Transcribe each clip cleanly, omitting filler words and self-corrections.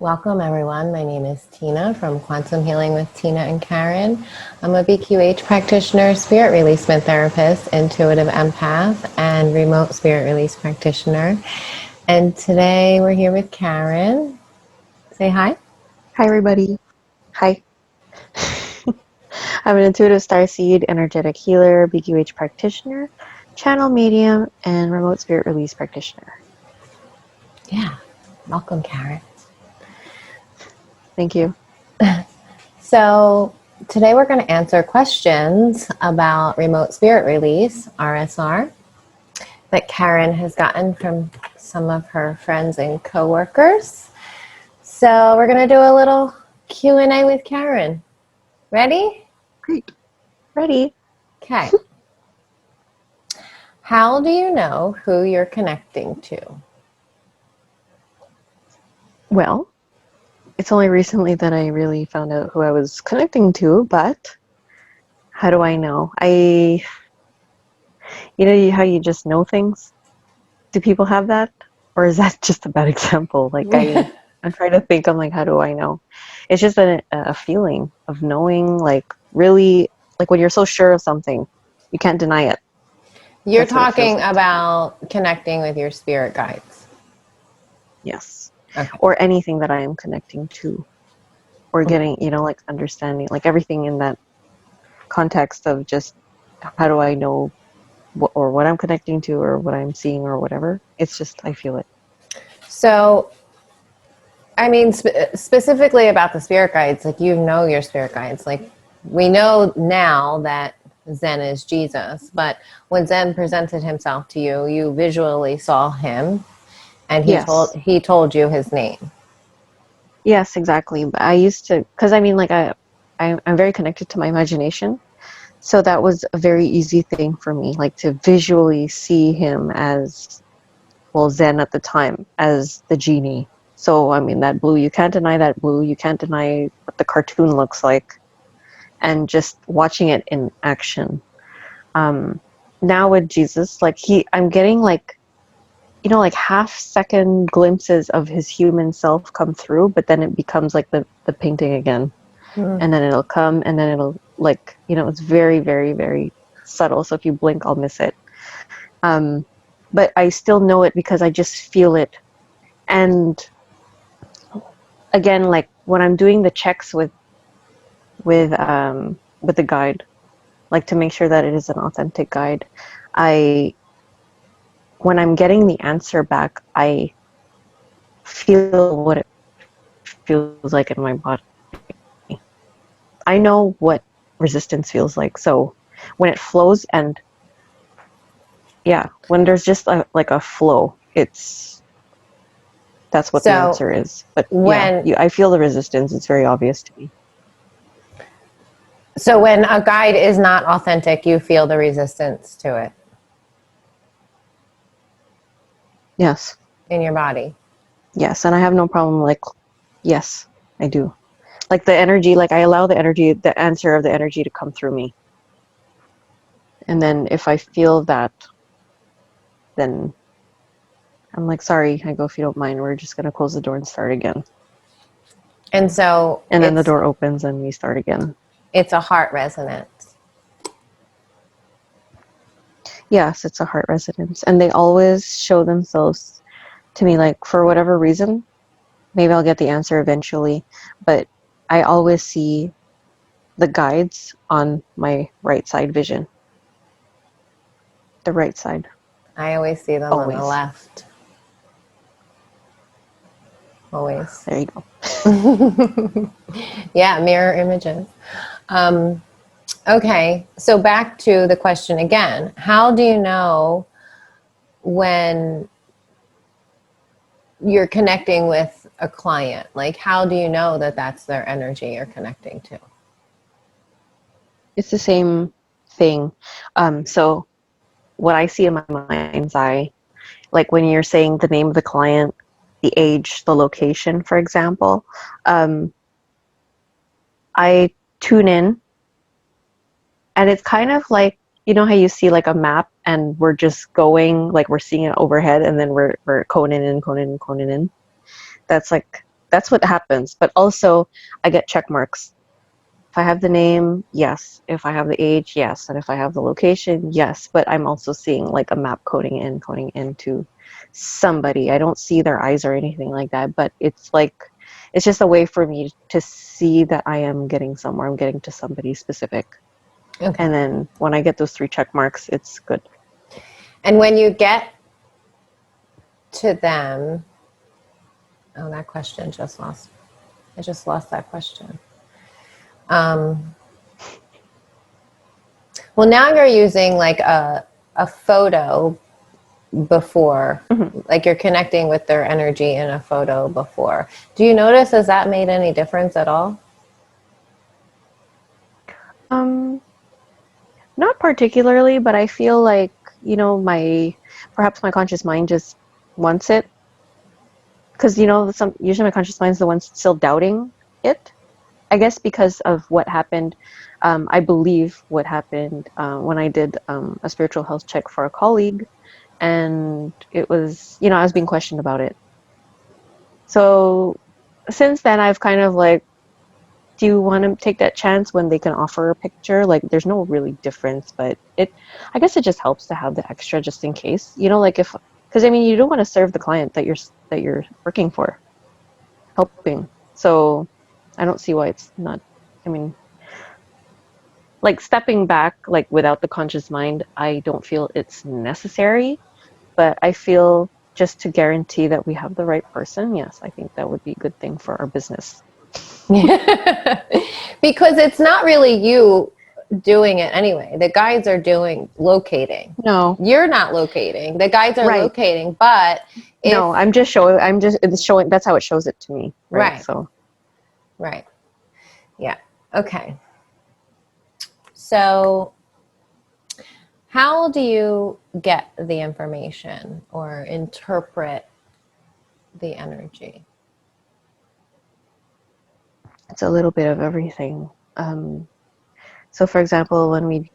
Welcome everyone. My name is Tina from Quantum Healing with Tina and Karen. I'm a BQH practitioner, spirit releasement therapist, intuitive empath, and remote spirit release practitioner. And today we're here with Karen. Say hi. Hi, everybody. Hi. I'm an intuitive starseed, energetic healer, BQH practitioner, channel medium, and remote spirit release practitioner. Yeah. Welcome, Karen. Thank you. So today we're going to answer questions about remote spirit release, RSR, that Karen has gotten from some of her friends and coworkers. So we're going to do a little Q&A with Karen. Ready? Great. Ready? Okay. How do you know who you're connecting to? Well, it's only recently that I really found out who I was connecting to, but how do I know? You know how you just know things? Do people have that? Or is that just a bad example? I'm trying to think, I'm like, how do I know? It's just a feeling of knowing, like, really, like when you're so sure of something, you can't deny it. You're That's what it feels talking like. about connecting with your spirit guides. Yes. Okay. Or anything that I am connecting to, or getting, like understanding, like everything in that context of just how do I know what I'm connecting to or what I'm seeing or whatever. It's just, I feel it. So, I mean, specifically about the spirit guides, like you know your spirit guides. Like we know now that Zen is Jesus, but when Zen presented himself to you, you visually saw him, and Yes. he told you his name. Yes, exactly. But I used to, because I mean, like I'm very connected to my imagination. So that was a very easy thing for me, like to visually see him as, well, Zen at the time, as the genie. So, I mean, that blue, you can't deny that blue. You can't deny what the cartoon looks like. And just watching it in action. Now with Jesus, like I'm getting like, like half-second glimpses of his human self come through, but then it becomes like the painting again. And then it'll come and then it'll like, it's very, very, very subtle. So if you blink, I'll miss it. But I still know it because I just feel it. And again, like when I'm doing the checks with the guide, like to make sure that it is an authentic guide, when I'm getting the answer back, I feel what it feels like in my body. I know what resistance feels like. So when it flows and when there's just like a flow, that's what the answer is. But I feel the resistance. It's very obvious to me. So when a guide is not authentic, you feel the resistance to it. Yes. In your body. Yes, and I have no problem. Like, yes, I do. Like the energy, like I allow the energy, the answer of the energy to come through me. And then if I feel that, then I'm like, sorry, I go, if you don't mind, we're just going to close the door and start again. And so... And then the door opens and we start again. It's a heart resonance. Yes, it's a heart resonance. And they always show themselves to me, like, for whatever reason. Maybe I'll get the answer eventually. But I always see the guides on my right side vision. The right side. I always see them on the left. Always. There you go. Yeah, mirror images. Okay, so back to the question again. How do you know when you're connecting with a client? Like, how do you know that that's their energy you're connecting to? It's the same thing. So what I see in my mind's eye, like when you're saying the name of the client, the age, the location, for example, I tune in, and it's kind of like, you know how you see like a map and we're just going, like we're seeing it overhead and then we're coning in. That's that's what happens. But also, I get check marks. If I have the name, yes. If I have the age, yes. And if I have the location, yes. But I'm also seeing like a map coding into somebody. I don't see their eyes or anything like that, but it's like, it's just a way for me to see that I am getting somewhere. I'm getting to somebody specific. Okay. And then when I get those 3 check marks, it's good. And when you get to them, oh, that question just lost. I just lost that question. Well, now you're using like a photo before, like you're connecting with their energy in a photo before. Do you notice, has that made any difference at all? Not particularly, but I feel like, perhaps my conscious mind just wants it. Because, usually my conscious mind is the one still doubting it. I guess because of what happened, I believe what happened when I did a spiritual health check for a colleague, and it was, I was being questioned about it. So since then, I've kind of like, do you want to take that chance when they can offer a picture? Like, there's no really difference, but I guess it just helps to have the extra just in case, like because I mean, you don't want to serve the client that you're working for, helping. So I don't see why it's not, I mean, like stepping back, like without the conscious mind, I don't feel it's necessary, but I feel just to guarantee that we have the right person, yes, I think that would be a good thing for our business. Because it's not really you doing it anyway. The guides are locating. No. You're not locating. The guides are Right. locating, but No, it's showing, that's how it shows it to me. Right. So. Right. Yeah. Okay. So how do you get the information or interpret the energy? It's a little bit of everything. So for example, when we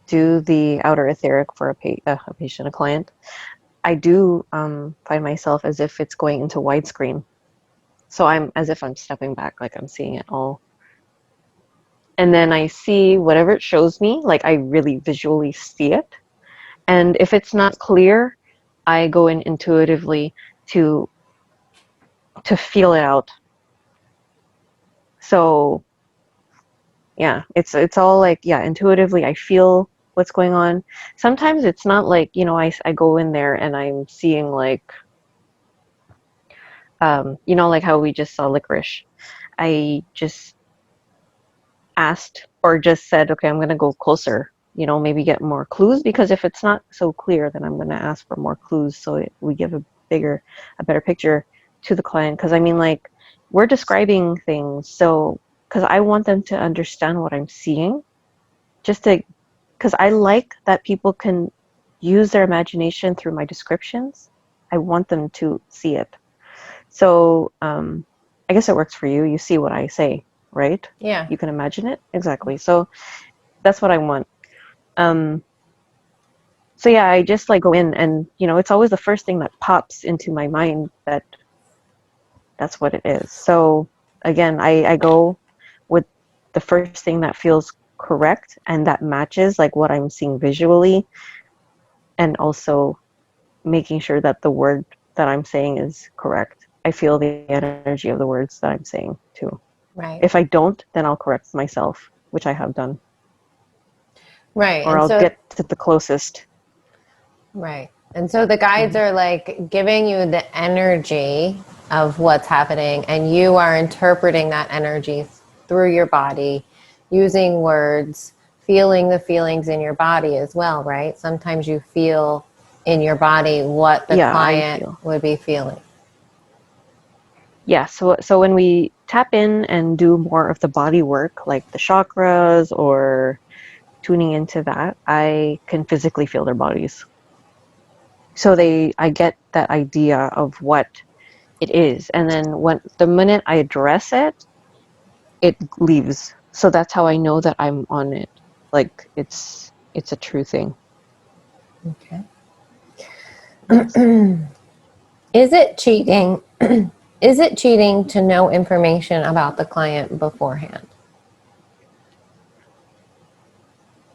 do the outer etheric for a patient, a client, I do find myself as if it's going into widescreen. So I'm as if I'm stepping back, like I'm seeing it all. And then I see whatever it shows me, like I really visually see it. And if it's not clear, I go in intuitively to feel it out. So yeah, it's all like, yeah, intuitively I feel what's going on. Sometimes it's not like, I go in there and I'm seeing like, like how we just saw licorice. I just asked or just said, okay, I'm going to go closer, maybe get more clues, because if it's not so clear, then I'm going to ask for more clues so we give a better picture to the client. Because I mean, like, we're describing things, so because I want them to understand what I'm seeing, because I like that people can use their imagination through my descriptions. I want them to see it. So I guess it works for you. You see what I say, right? Yeah. You can imagine it. Exactly. So that's what I want. So yeah, I just like go in and, it's always the first thing that pops into my mind that's what it is. So again, I go with the first thing that feels correct and that matches like what I'm seeing visually, and also making sure that the word that I'm saying is correct. I feel the energy of the words that I'm saying too. Right. If I don't, then I'll correct myself, which I have done. Right. Or I'll get to the closest. Right. And so the guides are like giving you the energy of what's happening, and you are interpreting that energy through your body, using words, feeling the feelings in your body as well, right? Sometimes you feel in your body what the client would be feeling. Yeah, so when we tap in and do more of the body work, like the chakras or tuning into that, I can physically feel their bodies. So I get that idea of what it is, and then the minute I address it, it leaves. So that's how I know that I'm on it. Like it's a true thing. Okay. Is it cheating? Is it cheating to know information about the client beforehand?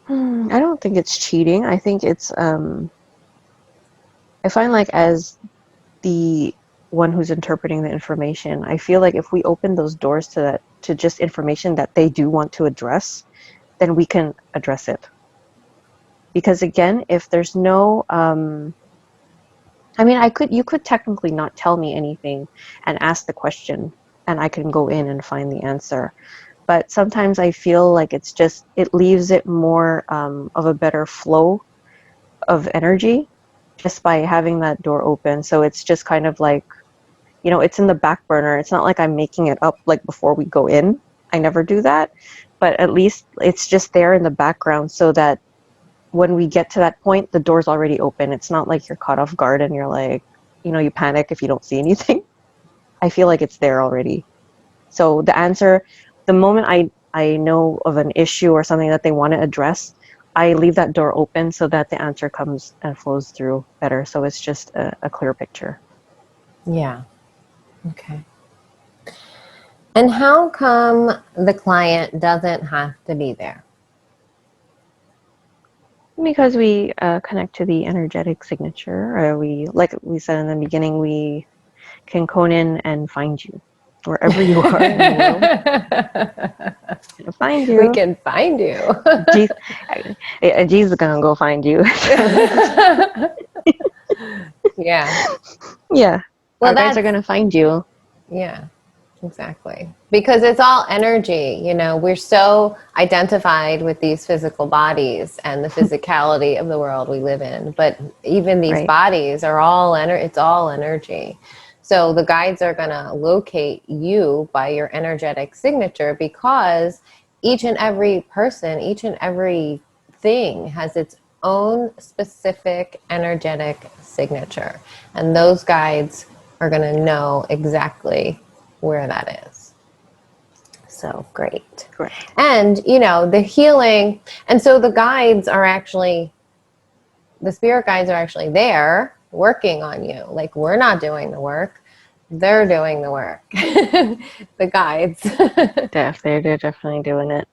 I don't think it's cheating. I think it's, I find like as the one who's interpreting the information, I feel like if we open those doors to that, to just information that they do want to address, then we can address it. Because again, if there's no, I mean, you could technically not tell me anything and ask the question, and I can go in and find the answer. But sometimes I feel like it's just, it leaves it more of a better flow of energy just by having that door open. So it's just kind of like, you know, it's in the back burner. It's not like I'm making it up like before we go in. I never do that. But at least it's just there in the background so that when we get to that point, the door's already open. It's not like you're caught off guard and you're like, you know, you panic if you don't see anything. I feel like it's there already. So the answer, the moment I know of an issue or something that they want to address, I leave that door open so that the answer comes and flows through better. So it's just a clear picture. Yeah. Okay. And how come the client doesn't have to be there? Because we connect to the energetic signature. We, like we said in the beginning, we can cone in and find you wherever you are in the world. We'll find you. We can find you. Jesus is gonna go find you. Yeah. Yeah. Well, Our guys are gonna find you. Yeah, exactly. Because it's all energy, you know, we're so identified with these physical bodies and the physicality of the world we live in. But even these bodies are all it's all energy. So the guides are going to locate you by your energetic signature, because each and every person, each and every thing has its own specific energetic signature. And those guides are going to know exactly where that is. So great. Correct. And, you know, the healing. And so the guides are actually, the spirit guides are actually there working on you. Like, we're not doing the work. They're doing the work. The guides. They're definitely doing it.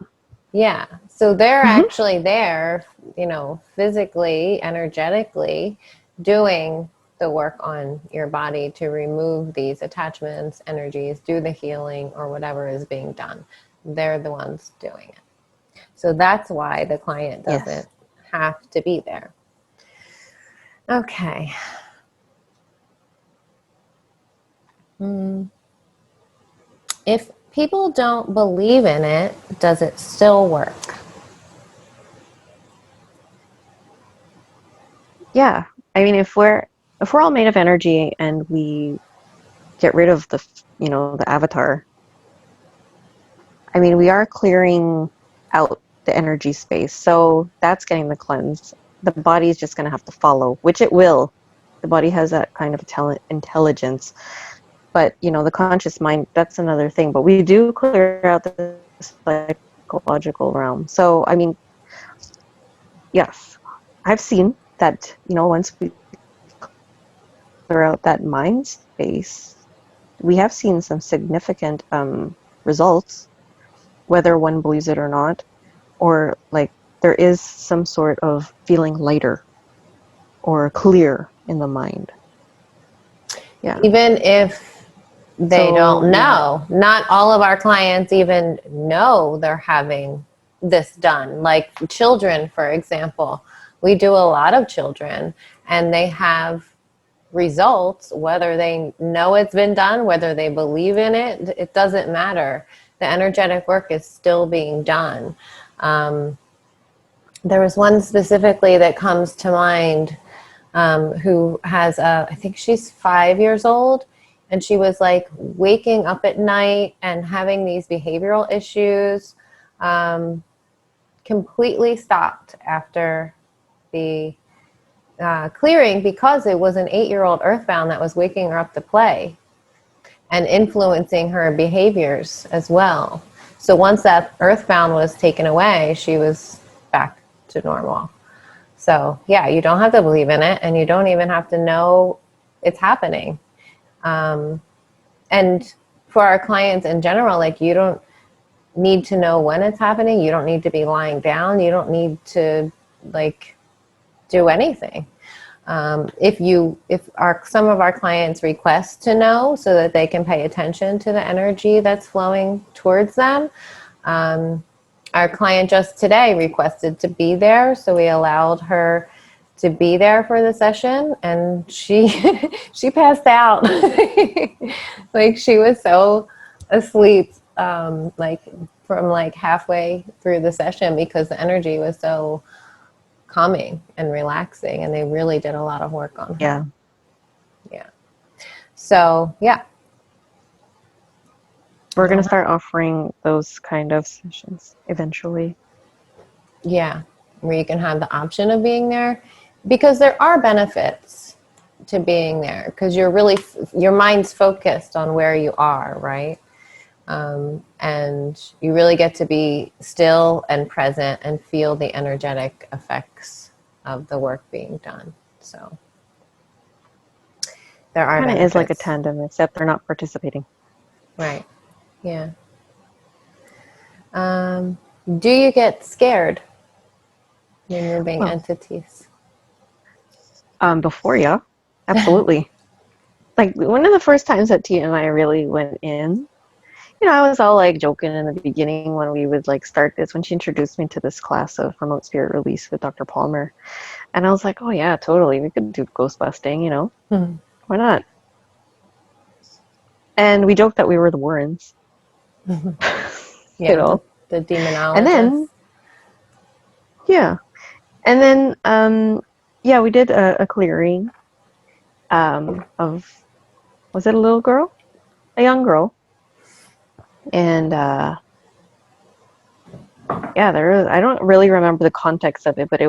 Yeah. So they're actually there, you know, physically, energetically doing the work on your body to remove these attachments, energies, do the healing, or whatever is being done. They're the ones doing it. So that's why the client doesn't have to be there. Okay. If people don't believe in it, does it still work? Yeah. I mean, if we're all made of energy and we get rid of the, you know, the avatar, I mean, we are clearing out the energy space. So that's getting the cleanse. The body is just going to have to follow, which it will. The body has that kind of intelligence. But, you know, the conscious mind, that's another thing. But we do clear out the psychological realm. So, I mean, yes, I've seen that, you know, once we clear out that mind space, we have seen some significant results, whether one believes it or not, or like there is some sort of feeling lighter or clear in the mind. Yeah. Even if they don't know. Yeah. Not all of our clients even know they're having this done. Like children, for example. We do a lot of children, and they have results, whether they know it's been done, whether they believe in it, it doesn't matter. The energetic work is still being done. There was one specifically that comes to mind, who has I think she's 5 years old, and she was like waking up at night and having these behavioral issues, completely stopped after the clearing, because it was an 8-year-old earthbound that was waking her up to play and influencing her behaviors as well. So once that earthbound was taken away, she was back to normal. So yeah, you don't have to believe in it, and you don't even have to know it's happening. And for our clients in general, like, you don't need to know when it's happening. You don't need to be lying down. You don't need to, like, do anything. If some of our clients request to know so that they can pay attention to the energy that's flowing towards them, our client just today requested to be there, so we allowed her to be there for the session, and she she passed out. Like, she was so asleep, like, from like halfway through the session, because the energy was so calming and relaxing, and they really did a lot of work on her. Yeah. Yeah. So, yeah. We're going to start offering those kind of sessions eventually. Yeah. Where you can have the option of being there, because there are benefits to being there, because your mind's focused on where you are, right? And you really get to be still and present and feel the energetic effects of the work being done. So there are Kind of benefits. is like a tandem, except they're not participating. Right. Yeah. Do you get scared removing entities? Before, yeah, absolutely. Like, one of the first times that Tia and I really went in, I was all like joking in the beginning when we would like start this, when she introduced me to this class of remote spirit release with Dr. Palmer. And I was like, oh yeah, totally. We could do ghost busting, Mm-hmm. Why not? And we joked that we were the Warrens. Yeah, the demonologists. And then, yeah. And then, yeah, we did a clearing of, was it a little girl? A young girl. And yeah, I don't really remember the context of it, but she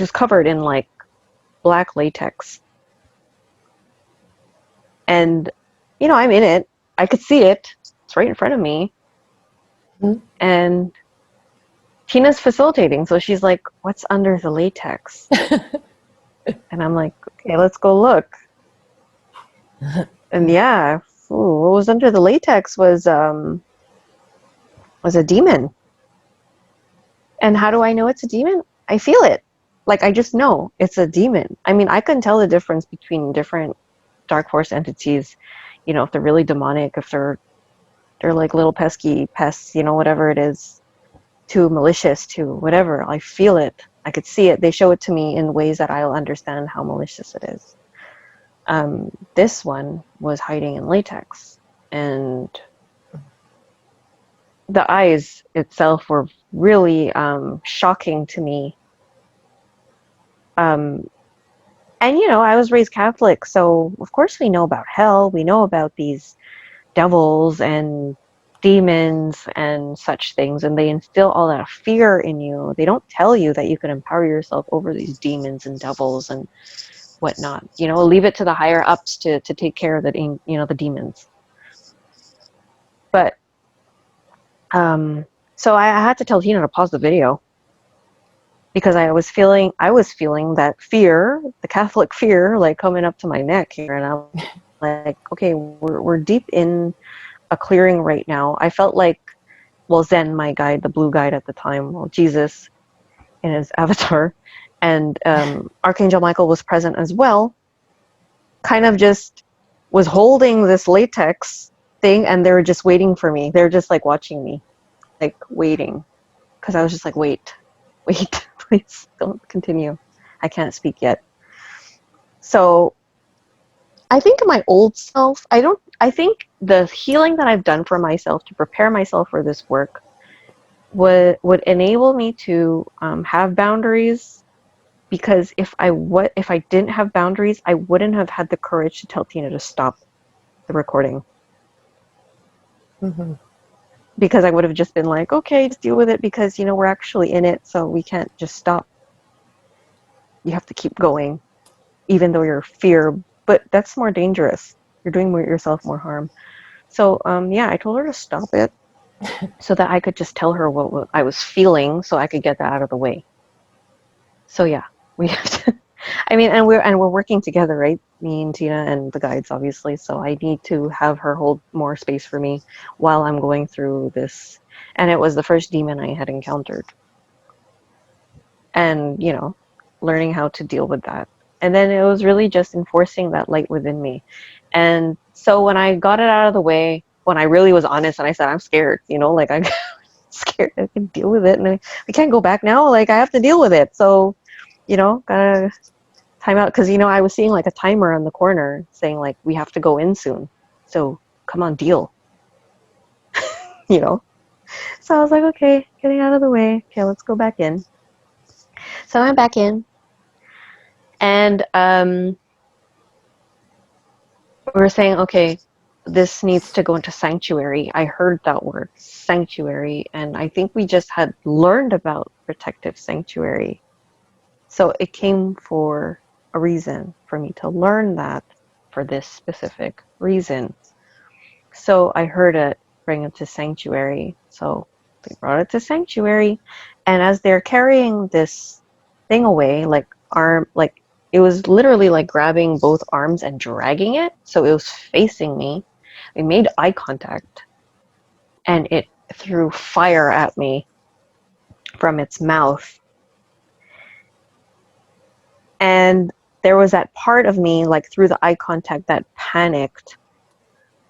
was covered in like black latex. And, I'm in it. I could see it. It's right in front of me. Mm-hmm. And Tina's facilitating. So she's like, what's under the latex? And I'm like, okay, let's go look. And yeah, what was under the latex was a demon. And how do I know it's a demon? I feel it. Like, I just know it's a demon. I mean, I can tell the difference between different dark force entities, if they're really demonic, if they're like little pesky pests, whatever it is, too malicious, to whatever. I feel it. I could see it. They show it to me in ways that I'll understand how malicious it is. This one was hiding in latex, and the eyes itself were really shocking to me. And I was raised Catholic, so of course we know about hell. We know about these devils and demons and such things, and they instill all that fear in you. They don't tell you that you can empower yourself over these demons and devils and whatnot. Leave it to the higher ups to take care of the demons. But so I had to tell Tina to pause the video, because I was feeling that fear, the Catholic fear, like coming up to my neck here, and I'm like, okay, we're deep in a clearing right now. I felt like, Zen, my guide, the blue guide at the time, Jesus in his avatar, and Archangel Michael was present as well, kind of just was holding this latex thing, and they were just waiting for me. They were just like watching me, like waiting, because I was just like, wait, please don't continue. I can't speak yet. So I think my old self, I think the healing that I've done for myself to prepare myself for this work would enable me to have boundaries, because if I didn't have boundaries, I wouldn't have had the courage to tell Tina to stop the recording. Mm-hmm. Because I would have just been like, okay, just deal with it, because we're actually in it, so we can't just stop. You have to keep going, even though you're fear, but that's more dangerous. You're doing yourself more harm. So yeah, I told her to stop it so that I could just tell her what I was feeling, so I could get that out of the way. So yeah, we have to. I mean, and we're working together, right? Me and Tina and the guides, obviously. So I need to have her hold more space for me while I'm going through this. And it was the first demon I had encountered, and learning how to deal with that. And then it was really just enforcing that light within me. And so when I got it out of the way, when I really was honest and I said, I'm scared, like I'm scared, I can deal with it. And I can't go back now. Like I have to deal with it. So, gotta time out. Cause I was seeing like a timer on the corner saying like, we have to go in soon. So come on, deal, you know? So I was like, okay, getting out of the way. Okay, let's go back in. So I went back in, and we were saying, okay, this needs to go into sanctuary. I heard that word, sanctuary, and I think we just had learned about protective sanctuary. So it came for a reason, for me to learn that for this specific reason. So I heard it, bring it to sanctuary. So they brought it to sanctuary, and as they're carrying this thing away, like it was literally like grabbing both arms and dragging it. So it was facing me. We made eye contact, and it threw fire at me from its mouth. And there was that part of me, like through the eye contact, that panicked,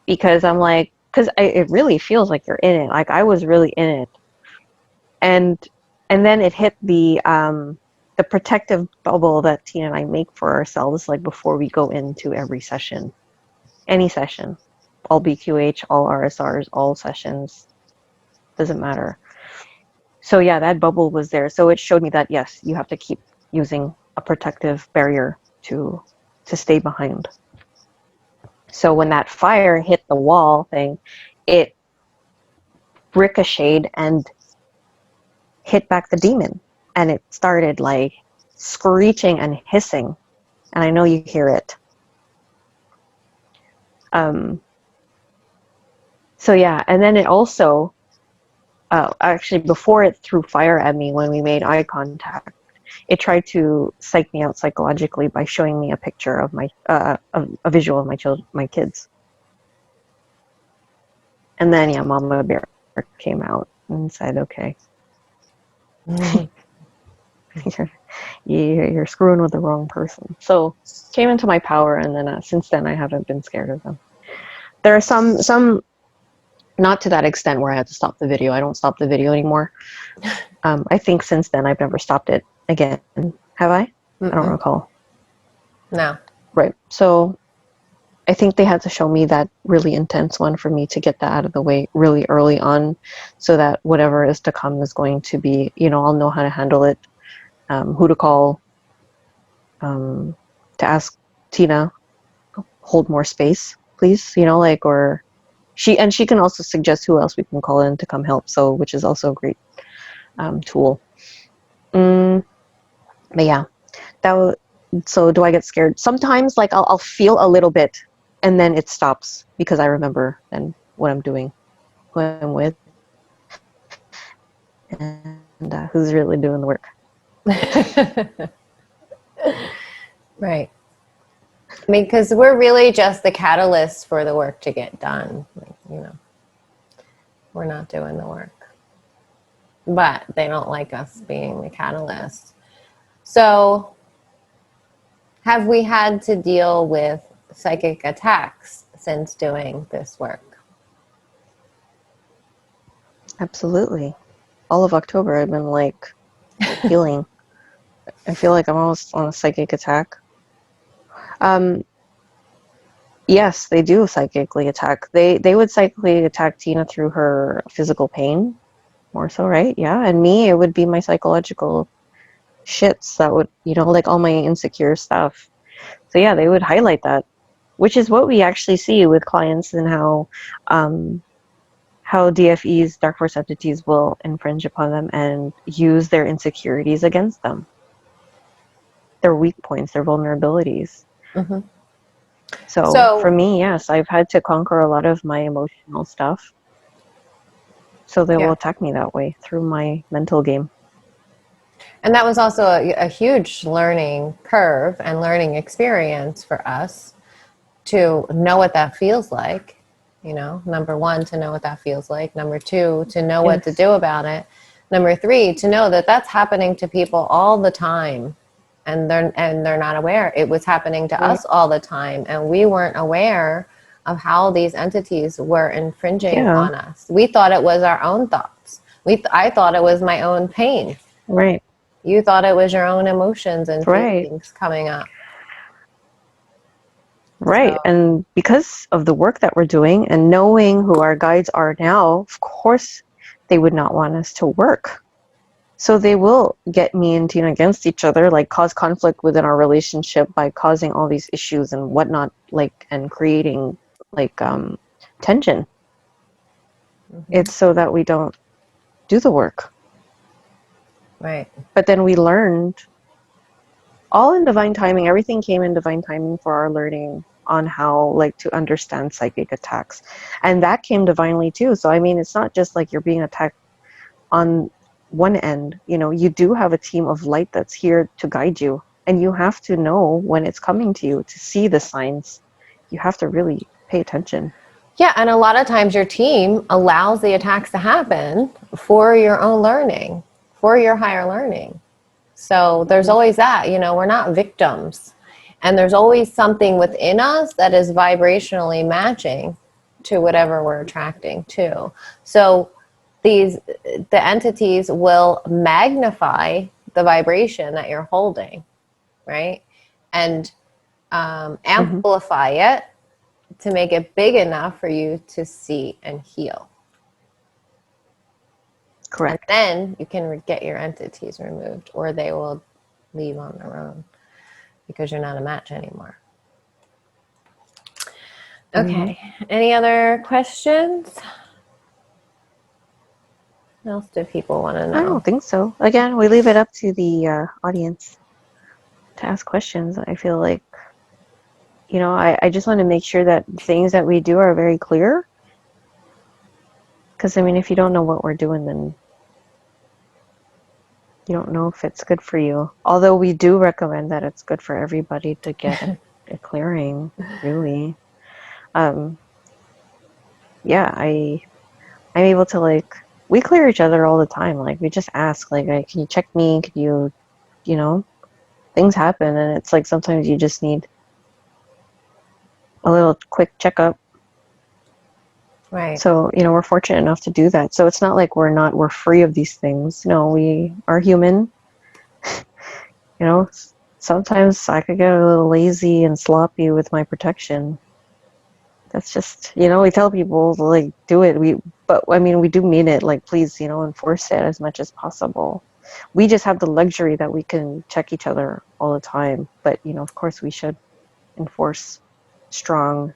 because I'm like, it really feels like you're in it. Like I was really in it, and then it hit the protective bubble that Tina and I make for ourselves, like before we go into every session, any session, all BQH, all RSRs, all sessions, doesn't matter. So yeah, that bubble was there. So it showed me that yes, you have to keep using a protective barrier to stay behind. So when that fire hit the wall thing, it ricocheted and hit back the demon, and it started like screeching and hissing, and I know you hear it. So yeah, and then it also actually, before it threw fire at me, when we made eye contact, it tried to psych me out psychologically by showing me a picture of a visual of my kids. And then yeah, Mama Bear came out and said, okay, you're screwing with the wrong person. So came into my power, and then since then I haven't been scared of them. There are some not to that extent where I had to stop the video. I don't stop the video anymore. I think since then I've never stopped it again. Have I? I don't recall. No. Right. So I think they had to show me that really intense one for me to get that out of the way really early on, so that whatever is to come is going to be, I'll know how to handle it, who to call, to ask Tina, hold more space, please, or she can also suggest who else we can call in to come help, so which is also a great tool. But yeah, so do I get scared? Sometimes, like I'll feel a little bit, and then it stops because I remember then what I'm doing, who I'm with, and who's really doing the work. Right. I mean, because we're really just the catalyst for the work to get done. Like, we're not doing the work. But they don't like us being the catalyst. So, have we had to deal with psychic attacks since doing this work? Absolutely. All of October I've been like healing. I feel like I'm almost on a psychic attack. Yes, they do psychically attack. They would psychically attack Tina through her physical pain, more so, right? Yeah, and me, it would be my psychological shits that would, like all my insecure stuff. So yeah, they would highlight that, which is what we actually see with clients, and how DFEs, dark force entities, will infringe upon them and use their insecurities against them. Their weak points, their vulnerabilities. Mm-hmm. So for me, yes, I've had to conquer a lot of my emotional stuff. So they will attack me that way through my mental game. And that was also a huge learning curve and learning experience for us to know what that feels like. You know, number one, to know what that feels like. Number two, to know what to Yes. do about it. Number three, to know that that's happening to people all the time, and they're not aware. It was happening to Right. us all the time, and we weren't aware of how these entities were infringing Yeah. on us. We thought it was our own thoughts. I thought it was my own pain. Right. You thought it was your own emotions and Right. feelings coming up. Right. So, And because of the work that we're doing and knowing who our guides are now, of course, they would not want us to work. So they will get me and Tina against each other, like cause conflict within our relationship by causing all these issues and whatnot, like, and creating like tension. It's so that we don't do the work. right. But then we learned all in divine timing. Everything came in divine timing for our learning on how like to understand psychic attacks, and that came divinely too. So I mean, it's not just like you're being attacked on one end. You know, you do have a team of light that's here to guide you, and you have to know when it's coming to you to see the signs. You have to really pay attention. Yeah, and a lot of times your team allows the attacks to happen for your own learning, for your higher learning. So there's always that, you know, we're not victims. And there's always something within us that is vibrationally matching to whatever we're attracting to. So the entities will magnify the vibration that you're holding, right? And Mm-hmm. amplify it to make it big enough for you to see and heal. And Correct. then you can get your entities removed, or they will leave on their own because you're not a match anymore. Okay. Mm-hmm. Any other questions? What else do people want to I know? don't think so. Again, we leave it up to the audience to ask questions. I feel like, you know, I just want to make sure that things that we do are very clear. Because, I mean, if you don't know what we're doing, then you don't know if it's good for you. Although we do recommend that it's good for everybody to get a clearing, really. Yeah, I'm able to, like, we clear each other all the time. Like, we just ask, like, can you check me? Could you know, things happen. And it's like sometimes you just need a little quick checkup. Right. So, you know, we're fortunate enough to do that. So it's not like we're free of these things. No, we are human. You know, sometimes I could get a little lazy and sloppy with my protection. That's just, you know, we tell people to, like, do it. But I mean, we do mean it. Like, please, you know, enforce it as much as possible. We just have the luxury that we can check each other all the time. But, you know, of course we should enforce strong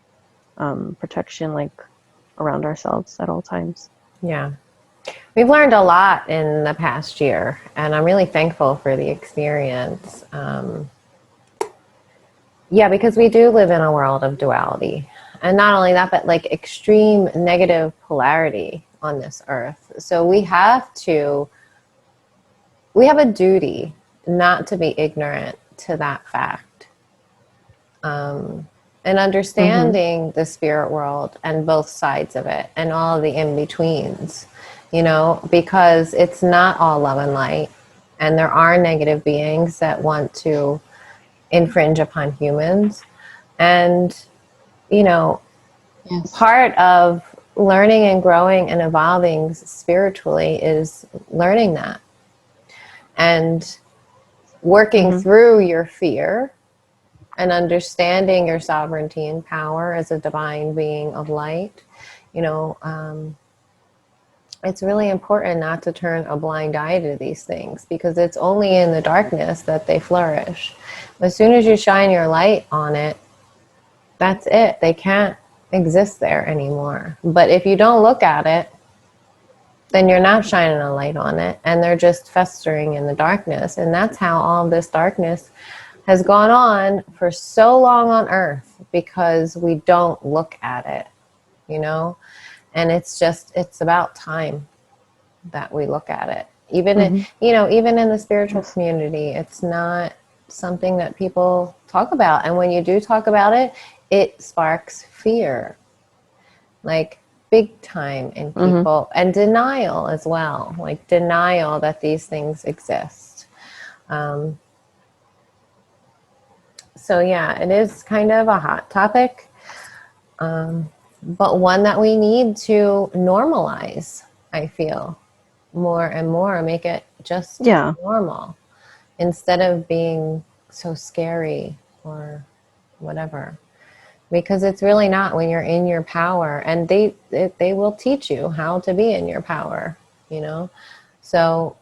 protection, like, around ourselves at all times. Yeah. We've learned a lot in the past year, and I'm really thankful for the experience. Yeah, because we do live in a world of duality. And not only that, but like extreme negative polarity on this earth. So we have a duty not to be ignorant to that fact. And Mm-hmm. understanding the spirit world and both sides of it and all of the in-betweens, you know, because it's not all love and light. And there are negative beings that want to infringe upon humans. And, you know, Yes. part of learning and growing and evolving spiritually is learning that and working Mm-hmm. through your fear and understanding your sovereignty and power as a divine being of light. You know, it's really important not to turn a blind eye to these things because it's only in the darkness that they flourish. As soon as you shine your light on it, that's it. They can't exist there anymore. But if you don't look at it, then you're not shining a light on it and they're just festering in the darkness. And that's how all of this darkness has gone on for so long on earth because we don't look at it, you know? And it's about time that we look at it Even Mm-hmm. even in the spiritual Yes. community, it's not something that people talk about. And when you do talk about it, it sparks fear, like big time in Mm-hmm. people, and denial as well, like denial that these things exist. Um, so yeah, it is kind of a hot topic, but one that we need to normalize, I feel, more and more, make it just Yeah. normal instead of being so scary or whatever. Because it's really not when you're in your power, and they will teach you how to be in your power, you know? So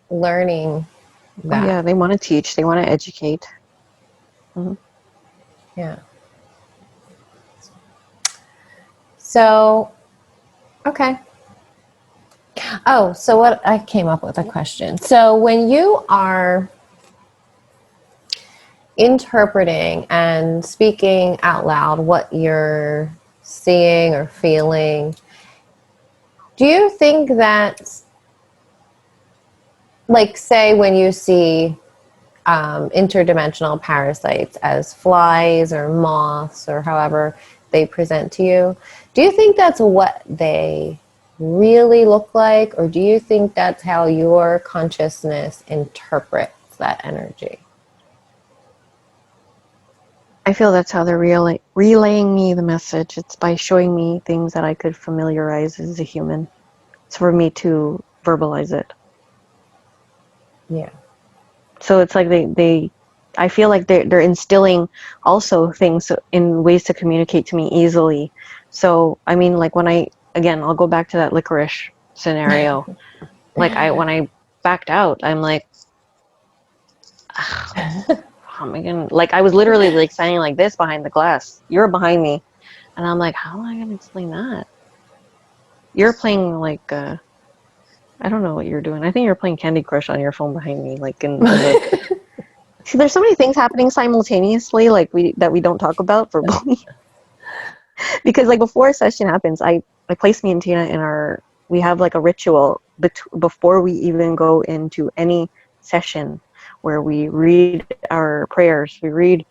learning Oh that. yeah, they want to teach, they want to educate. Mm-hmm. Yeah. So, okay. Oh, so what I came up with a question. So when you are interpreting and speaking out loud what you're seeing or feeling, do you think that, like, say when you see interdimensional parasites as flies or moths or however they present to you, do you think that's what they really look like, or do you think that's how your consciousness interprets that energy? I feel that's how they're relaying me the message. It's by showing me things that I could familiarize as a human. It's for me to verbalize it. Yeah. So it's like they I feel like they're instilling also things in ways to communicate to me easily. So I mean, like when I'll go back to that licorice scenario. Like when I backed out, I'm like, how am I gonna, like, I was literally like standing like this behind the glass. You're behind me, and I'm like, how am I gonna explain that? You're playing like I don't know what you're doing. I think you're playing Candy Crush on your phone behind me, like in the. See, there's so many things happening simultaneously, like we don't talk about verbally. Because like before a session happens, I place me and Tina in our. We have like a ritual before we even go into any session, where we read our prayers. We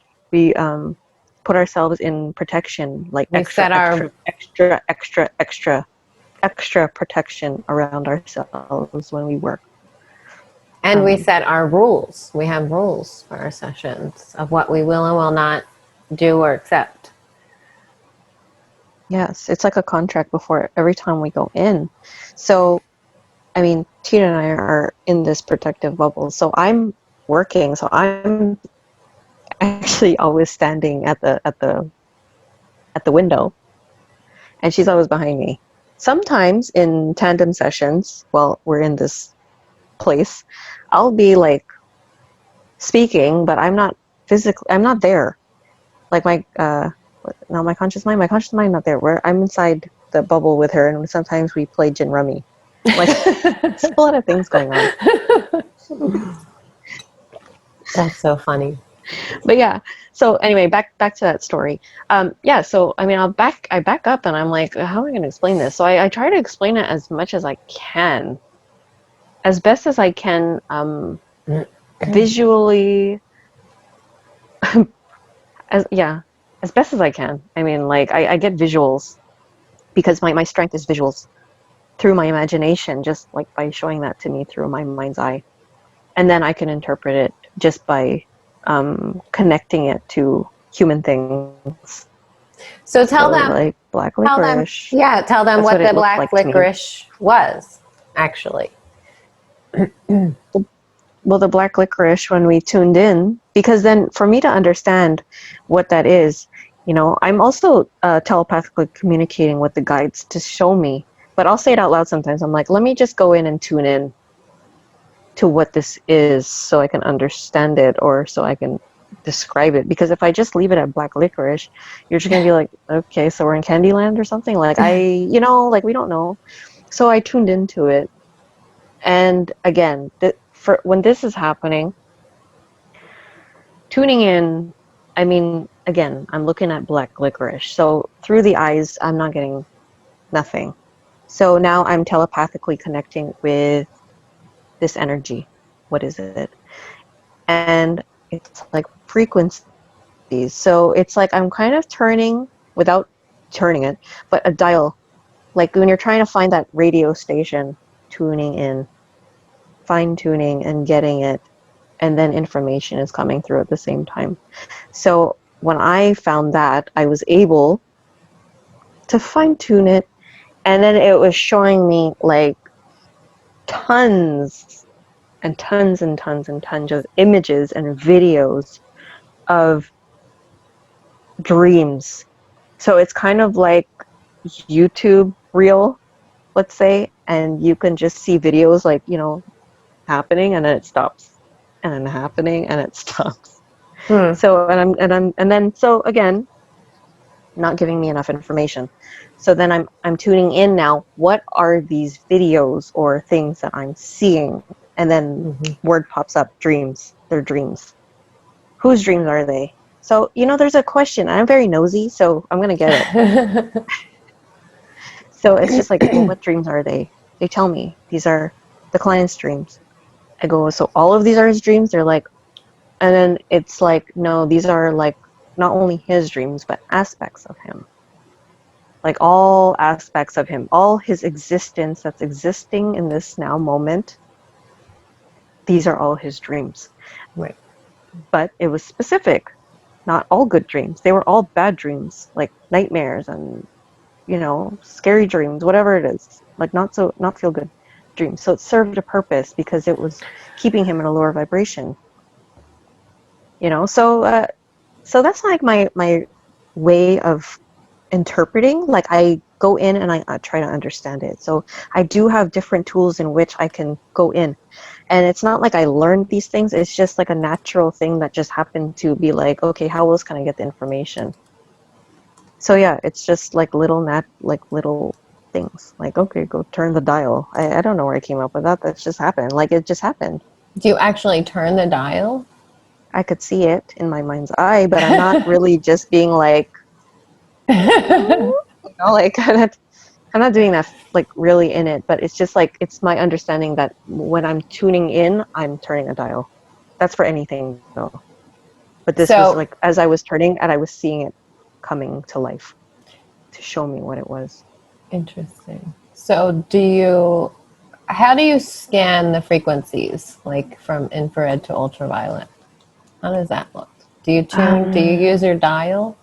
put ourselves in protection, like We set our extra protection around ourselves when we work. and we Um, set our rules. We have rules for our sessions of what we will and will not do or accept. yes, it's like a contract before every time we go in. So, I mean, Tina and I are in this protective bubble. So I'm working. So I'm actually always standing at the window, and she's always behind me. Sometimes in tandem sessions, while we're in this place, I'll be like speaking, but I'm not physically. I'm not there. Like my conscious mind not there. Where I'm inside the bubble with her, and sometimes we play gin rummy. Like there's a lot of things going on. That's so funny. But yeah, so anyway, back to that story. Yeah, so I mean, I back up, and I'm like, how am I going to explain this? So I try to explain it as much as I can, as best as I can, visually, as yeah, as best as I can. I mean, like I get visuals because my strength is visuals through my imagination, just like by showing that to me through my mind's eye, and then I can interpret it just by connecting it to human things. So So like black licorice, tell them that's what what the it looked black like to me. licorice was, actually. Well, the black licorice, when we tuned in, because then for me to understand what that is, I'm also telepathically communicating with the guides to show me, but I'll say it out loud sometimes. I'm like, let me just go in and tune in to what this is so I can understand it, or so I can describe it. Because if I just leave it at black licorice, you're just going to be like, okay, so we're in Candyland or something. Like, like we don't know. So I tuned into it. And again, for when this is happening, tuning in, I mean, again, I'm looking at black licorice. So through the eyes, I'm not getting nothing. So now I'm telepathically connecting with this energy? What is it? And it's like frequencies. So it's like I'm kind of turning, without turning it, but a dial. Like when you're trying to find that radio station, tuning in, fine tuning and getting it, and then information is coming through at the same time. So when I found that, I was able to fine tune it, and then it was showing me like tons and tons and tons and tons of images and videos of dreams. So it's kind of like YouTube reel, let's say, and you can just see videos like, happening and then it stops, and then happening and it stops. So so again, not giving me enough information. So then I'm tuning in now. What are these videos or things that I'm seeing? And then word pops up, dreams. They're dreams. Whose dreams are they? So, there's a question. I'm very nosy, so I'm going to get it. So it's just like, well, what dreams are they? They tell me these are the client's dreams. I go, so all of these are his dreams? They're like, and then it's like, no, these are like not only his dreams, but aspects of him. Like all aspects of him, all his existence that's existing in this now moment. These are all his dreams. Right. But it was specific. Not all good dreams. They were all bad dreams, like nightmares and, scary dreams, whatever it is. Like not feel good dreams. So it served a purpose because it was keeping him in a lower vibration. So that's like my way of interpreting. Like I go in and I try to understand it. So I do have different tools in which I can go in. And it's not like I learned these things. It's just like a natural thing that just happened to be like, okay, how else can I get the information? So yeah, it's just like little things. Like, okay, go turn the dial. I don't know where I came up with that. That's just happened. Like it just happened. Do you actually turn the dial? I could see it in my mind's eye, but I'm not really just being like, like I'm not doing that like really in it, but it's just like, it's my understanding that when I'm tuning in, I'm turning a dial. That's for anything though. But this was like, as I was turning and I was seeing it coming to life to show me what it was. Interesting. So how do you scan the frequencies, like from infrared to ultraviolet? How does that look? Do you use your dial?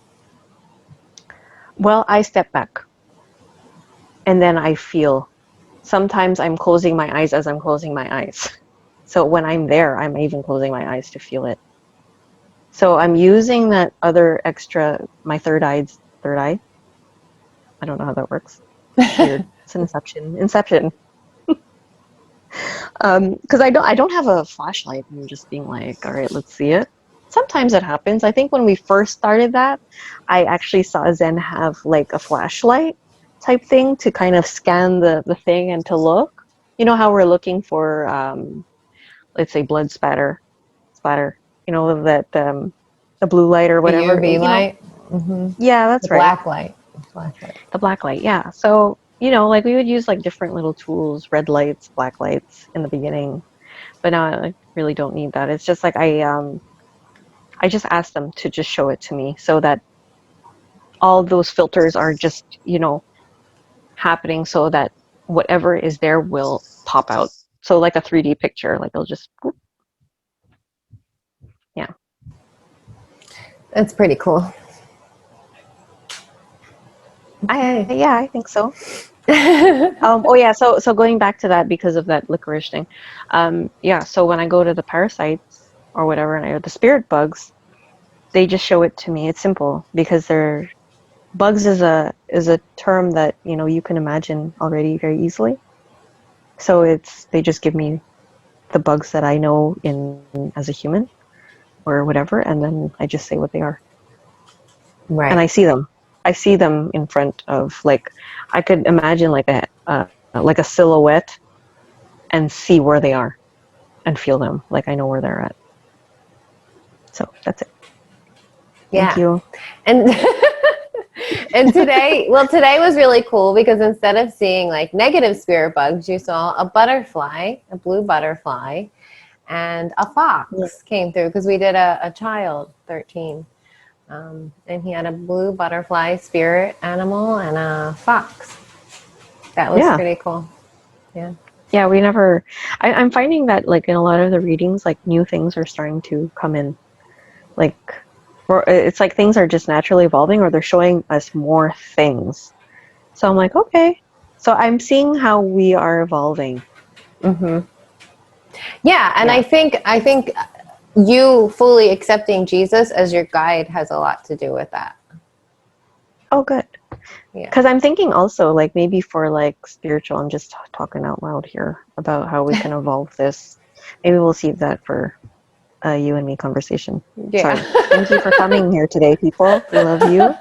Well, I step back and then I feel. Sometimes I'm closing my eyes as I'm closing my eyes. So when I'm there, I'm even closing my eyes to feel it. So I'm using that other extra, my third eye. I don't know how that works. Weird. It's an inception. Because I don't have a flashlight. I'm just being like, all right, let's see it. Sometimes it happens. I think when we first started that, I actually saw Zen have like a flashlight type thing to kind of scan the thing and to look. You know how we're looking for, let's say blood spatter. That the blue light or whatever. The UV light? Yeah, that's the right. Black light. Flashlight. The black light, yeah. So, like we would use like different little tools, red lights, black lights in the beginning. But now I really don't need that. It's just like I just asked them to just show it to me so that all those filters are just, happening so that whatever is there will pop out. So like a 3D picture, like it'll just, whoop. Yeah. That's pretty cool. I think so. Oh yeah, so going back to that because of that licorice thing. So when I go to the parasites or whatever and the spirit bugs, they just show it to me. It's simple because bugs is a term that, you can imagine already very easily. So they just give me the bugs that I know as a human or whatever, and then I just say what they are. Right. And I see them. I see them in front of, like, I could imagine like a silhouette and see where they are and feel them. Like I know where they're at. So that's it. Yeah. Thank you. And And today was really cool because instead of seeing like negative spirit bugs, you saw a butterfly, a blue butterfly, and a fox came through because we did a child, 13. And he had a blue butterfly spirit animal and a fox. That was Yeah. pretty cool. Yeah. Yeah, we never. I'm finding that like in a lot of the readings, like new things are starting to come in. Like, it's like things are just naturally evolving, or they're showing us more things. So I'm like, okay. So I'm seeing how we are evolving. Mm-hmm. Yeah, and Yeah. I think you fully accepting Jesus as your guide has a lot to do with that. Oh, good. Yeah. Because I'm thinking also, like, maybe for like spiritual, I'm just talking out loud here about how we can evolve this. Maybe we'll save that for a you and me conversation. Yeah. Sorry. Thank you for coming here today, people. We love you.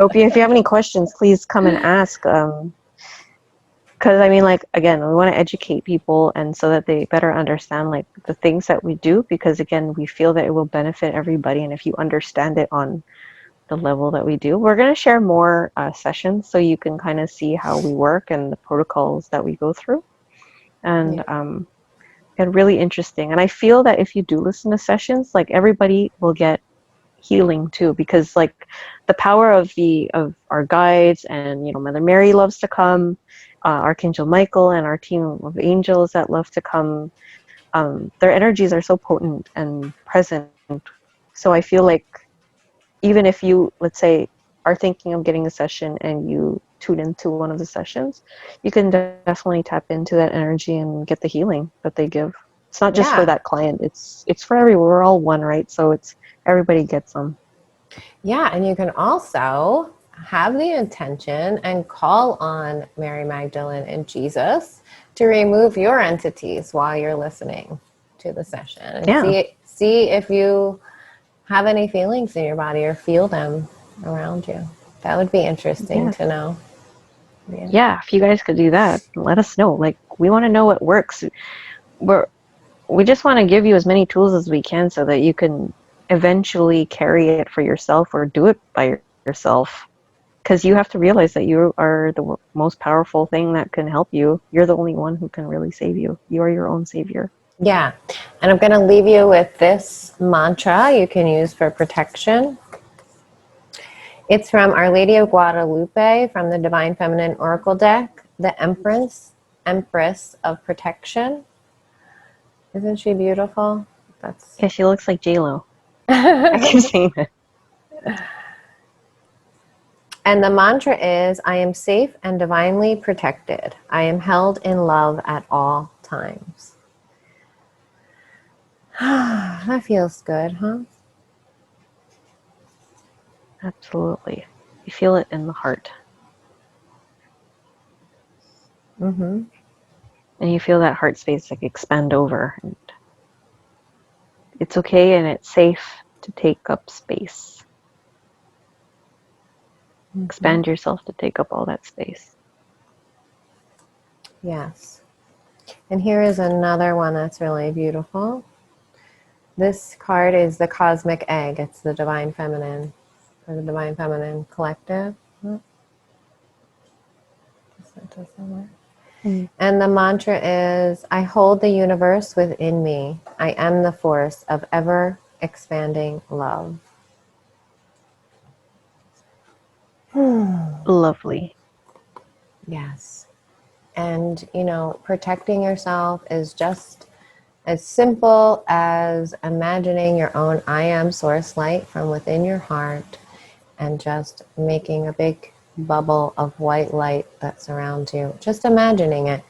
Hope you, if you have any questions, please come and ask. Because I mean, like, again, we want to educate people and so that they better understand like the things that we do. Because again, we feel that it will benefit everybody, and if you understand it on the level that we do, we're going to share more sessions so you can kind of see how we work and the protocols that we go through. And get really interesting. And I feel that if you do listen to sessions, like everybody will get healing too, because like the power of our guides, and Mother Mary loves to come, Archangel Michael and our team of angels that love to come, their energies are so potent and present. So I feel like even if you, let's say, are thinking of getting a session and you tune into one of the sessions, you can definitely tap into that energy and get the healing that they give. It's not just for Yeah. that client, it's for everyone. We're all one, right? So it's everybody gets them. Yeah, and you can also have the intention and call on Mary Magdalene and Jesus to remove your entities while you're listening to the session and Yeah. see if you have any feelings in your body or feel them around you. That would be interesting Yes. to know. Yeah, if you guys could do that, let us know. Like, we want to know what works. We're we just want to give you as many tools as we can so that you can eventually carry it for yourself or do it by yourself. Because you have to realize that you are the most powerful thing that can help you. You're the only one who can really save you. You are your own savior. Yeah. And I'm going to leave you with this mantra you can use for protection. It's from Our Lady of Guadalupe from the Divine Feminine Oracle deck, the Empress of Protection. Isn't she beautiful? That's Yeah, she looks like J-Lo. I keep saying it. And the mantra is, I am safe and divinely protected. I am held in love at all times. That feels good, huh? Absolutely. You feel it in the heart. Mm-hmm. And you feel that heart space like expand over. And it's okay and it's safe to take up space. Mm-hmm. Expand yourself to take up all that space. Yes. And here is another one that's really beautiful. This card is the Cosmic Egg. It's the Divine Feminine, or the Divine Feminine Collective. And the mantra is, I hold the universe within me. I am the force of ever expanding love. Lovely. Yes. And, protecting yourself is just as simple as imagining your own I am source light from within your heart and just making a big bubble of white light that surrounds you. Just imagining it.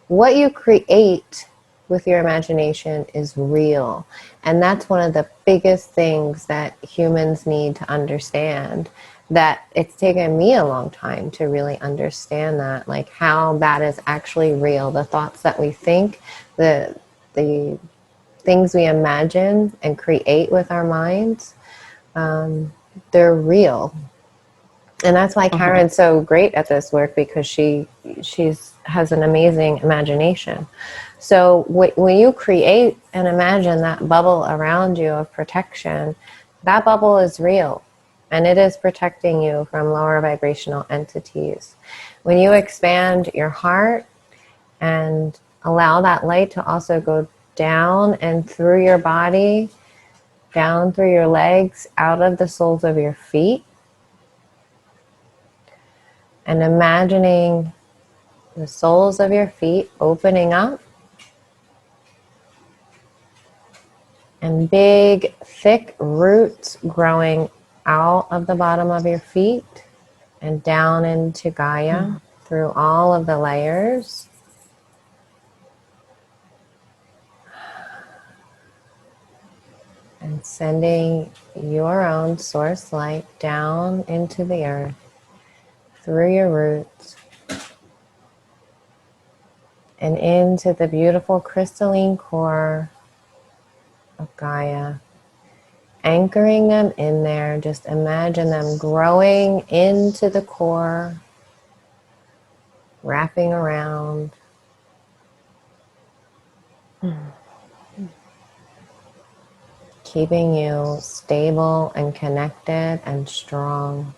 What you create with your imagination is real. And that's one of the biggest things that humans need to understand, that it's taken me a long time to really understand that, like how that is actually real. The thoughts that we think, the things we imagine and create with our minds, they're real. And that's why Karen's so great at this work, because she's has an amazing imagination. So when you create and imagine that bubble around you of protection, that bubble is real. and it is protecting you from lower vibrational entities. When you expand your heart and allow that light to also go down and through your body, down through your legs, out of the soles of your feet, and imagining the soles of your feet opening up, and big, thick roots growing out of the bottom of your feet and down into Gaia through all of the layers. And sending your own source light down into the earth through your roots and into the beautiful crystalline core of Gaia. Anchoring them in there, just imagine them growing into the core, wrapping around. Keeping you stable and connected and strong.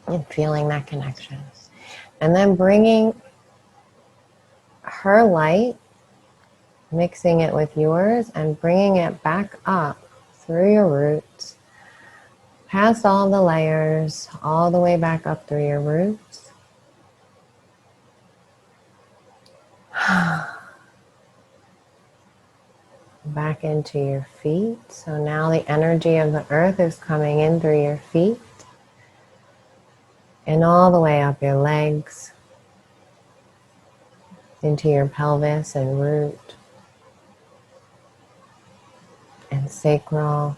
And feeling that connection. And then bringing her light, mixing it with yours, and bringing it back up through your roots, past all the layers, all the way back up through your roots. Back into your feet. So now the energy of the earth is coming in through your feet and all the way up your legs into your pelvis and root and sacral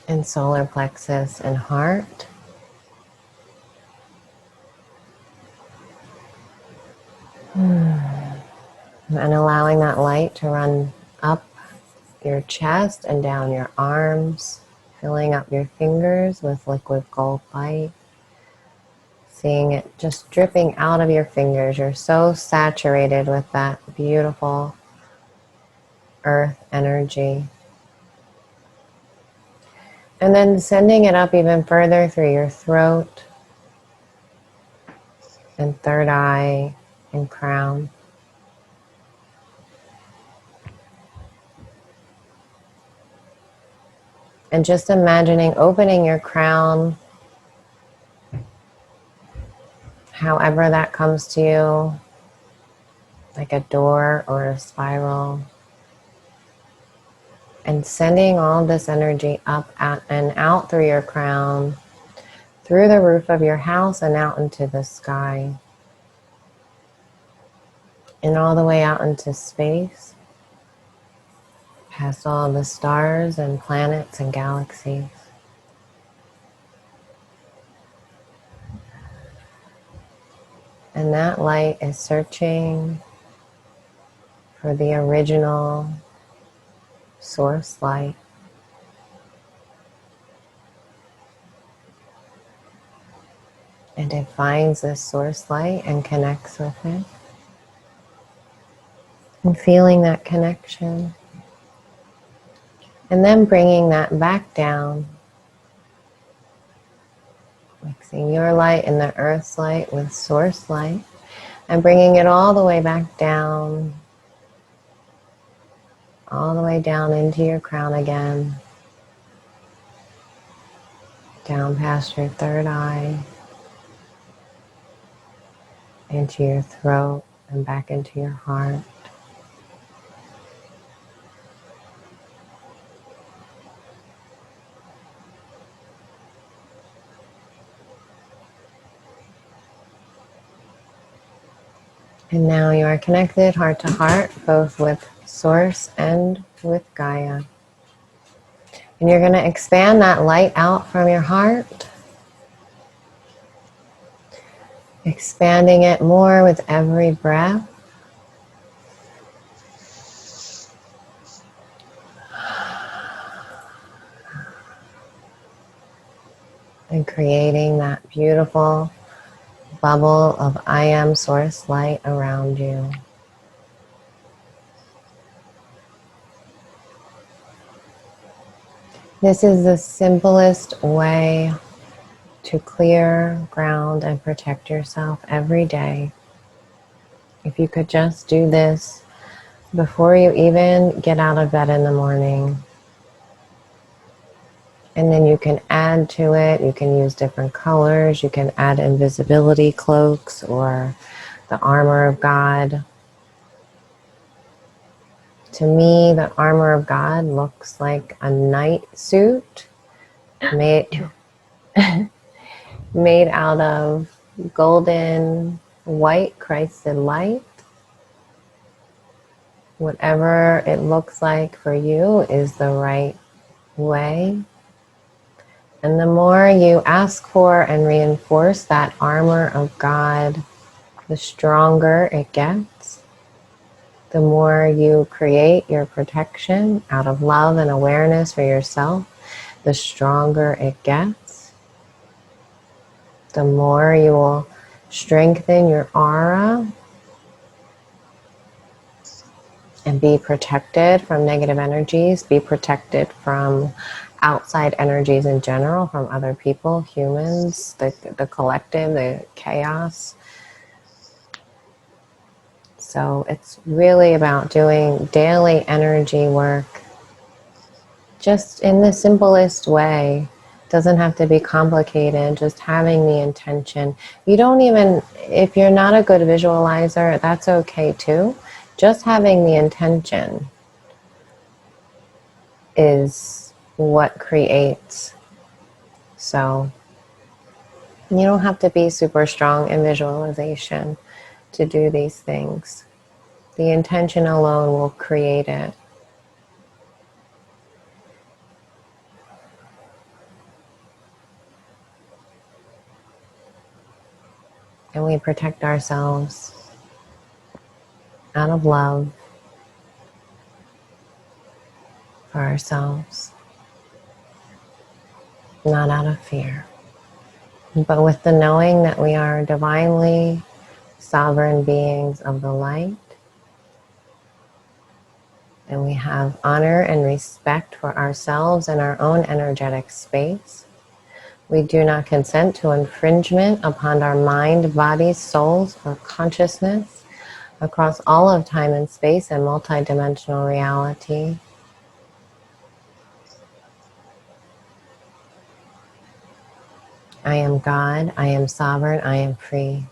and solar plexus and heart. And allowing that light to run up your chest and down your arms, filling up your fingers with liquid gold light. Seeing it just dripping out of your fingers. You're so saturated with that beautiful earth energy. And then sending it up even further through your throat and third eye and crown. And just imagining opening your crown, however that comes to you, like a door or a spiral. And sending all this energy up and out through your crown, through the roof of your house and out into the sky. And all the way out into space, past all the stars and planets and galaxies. And that light is searching for the original source light. And it finds this source light and connects with it. And feeling that connection. And then bringing that back down. Mixing your light and the earth's light with source light. And bringing it all the way back down. All the way down into your crown again. Down past your third eye. Into your throat and back into your heart. And now you are connected heart to heart, both with Source and with Gaia. And you're going to expand that light out from your heart, expanding it more with every breath. And creating that beautiful bubble of I am source light around you. This is the simplest way to clear, ground, and protect yourself every day. If you could just do this before you even get out of bed in the morning. And then you can add to it. You can use different colors. You can add invisibility cloaks or the armor of God. To me, the armor of God looks like a knight suit made, made out of golden white Christed light. Whatever it looks like for you is the right way. And the more you ask for and reinforce that armor of God, the stronger it gets. The more you create your protection out of love and awareness for yourself, the stronger it gets. The more you will strengthen your aura and be protected from negative energies, be protected from outside energies in general, from other people, humans, the collective, the chaos. So it's really about doing daily energy work just in the simplest way. It doesn't have to be complicated, just having the intention. You don't even, if you're not a good visualizer, that's okay too. Just having the intention is what creates. So you don't have to be super strong in visualization to do these things. The intention alone will create it. And we protect ourselves out of love for ourselves, not out of fear, but with the knowing that we are divinely sovereign beings of the light, and we have honor and respect for ourselves and our own energetic space. We do not consent to infringement upon our mind, body, souls, or consciousness across all of time and space and multidimensional reality. I am God, I am sovereign, I am free.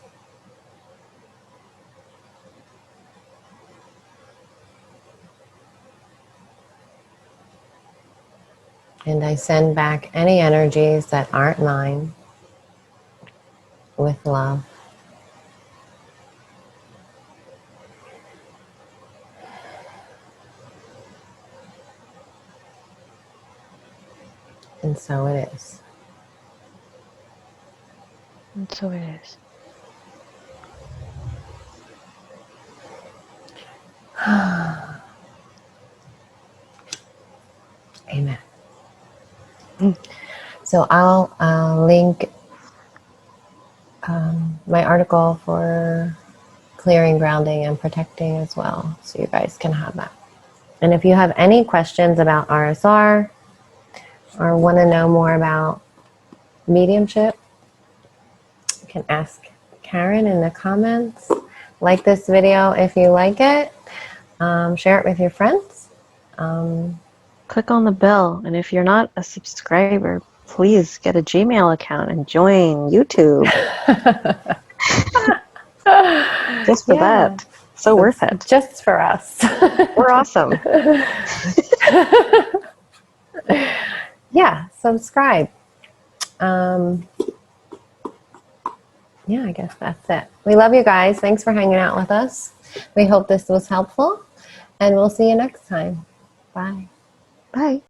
And I send back any energies that aren't mine with love. And so it is. And so it is. Amen. So I'll link my article for clearing, grounding, and protecting as well, so you guys can have that. And if you have any questions about RSR or want to know more about mediumship, you can ask Karen in the comments. Like this video if you like it. Share it with your friends. Click on the bell, and if you're not a subscriber, please get a Gmail account and join YouTube. Just for that. So worth it. Just for us. We're awesome. Yeah, subscribe. Yeah, I guess that's it. We love you guys. Thanks for hanging out with us. We hope this was helpful, and we'll see you next time. Bye. Bye.